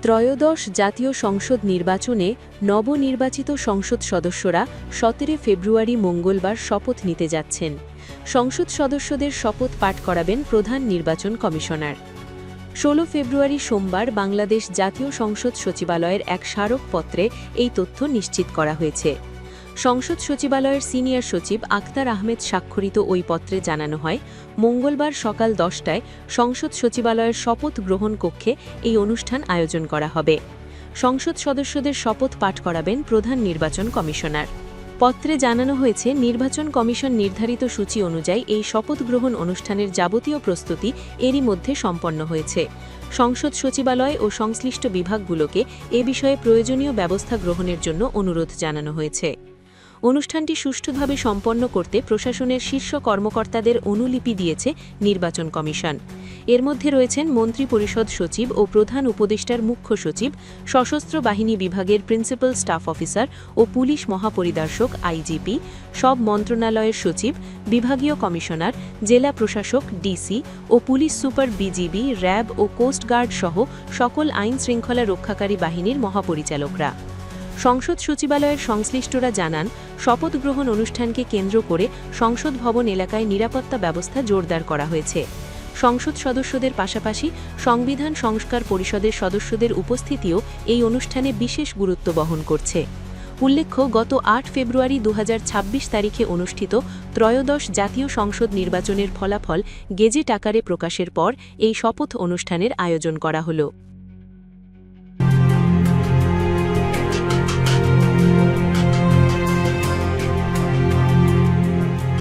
ত্রয়োদশ জাতীয় সংসদ নির্বাচনে নবনির্বাচিত সংসদ সদস্যরা 17 ফেব্রুয়ারি মঙ্গলবার শপথ নিতে যাচ্ছেন। সংসদ সদস্যদের শপথ পাঠ করাবেন প্রধান নির্বাচন কমিশনার। 16 ফেব্রুয়ারি সোমবার বাংলাদেশ জাতীয় সংসদ সচিবালয়ের এক স্মারকপত্রে এই তথ্য নিশ্চিত করা হয়েছে। সংসদ সচিবালয়ের সিনিয়র সচিব আখতার আহমেদ স্বাক্ষরিত ওই পত্রে জানানো হয়, মঙ্গলবার সকাল 10টায় সংসদ সচিবালয়ের শপথ গ্রহণ কক্ষে এই অনুষ্ঠান আয়োজন করা হবে। সংসদ সদস্যদের শপথ পাঠ করাবেন প্রধান নির্বাচন কমিশনার। পত্রে জানানো হয়েছে, নির্বাচন কমিশন নির্ধারিত সূচি অনুযায়ী এই শপথ গ্রহণ অনুষ্ঠানের যাবতীয় প্রস্তুতি এরই মধ্যে সম্পন্ন হয়েছে। সংসদ সচিবালয় ও সংশ্লিষ্ট বিভাগগুলোকে এ বিষয়ে প্রয়োজনীয় ব্যবস্থা গ্রহণের জন্য অনুরোধ জানানো হয়েছে। অনুষ্ঠানটি সুষ্ঠুভাবে সম্পন্ন করতে প্রশাসনের শীর্ষ কর্মকর্তাদের অনুলিপি দিয়েছে নির্বাচন কমিশন। এর মধ্যে রয়েছেন মন্ত্রিপরিষদ সচিব ও প্রধান উপদেষ্টার মুখ্য সচিব, সশস্ত্র বাহিনী বিভাগের প্রিন্সিপাল স্টাফ অফিসার ও পুলিশ মহাপরিদর্শক আইজিপি, সব মন্ত্রণালয়ের সচিব, বিভাগীয় কমিশনার, জেলা প্রশাসক ডিসি ও পুলিশ সুপার বিজিবি, র্যাব ও কোস্টগার্ড সহ সকল আইন শৃঙ্খলা রক্ষাকারী বাহিনীর মহাপরিচালকরা। সংসদ সচিবালয়ের সংশ্লিষ্টরা জানান, শপথ গ্রহণ অনুষ্ঠানকে কেন্দ্র করে সংসদ ভবন এলাকায় নিরাপত্তা ব্যবস্থা জোরদার করা হয়েছে। সংসদ সদস্যদের পাশাপাশি সংবিধান সংস্কার পরিষদের সদস্যদের উপস্থিতিও এই অনুষ্ঠানে বিশেষ গুরুত্ব বহন করছে। উল্লেখ্য, গত 8 ফেব্রুয়ারি 2026 তারিখে অনুষ্ঠিত ত্রয়োদশ জাতীয় সংসদ নির্বাচনের ফলাফল গেজেট আকারে প্রকাশের পর এই শপথ অনুষ্ঠানের আয়োজন করা হলো।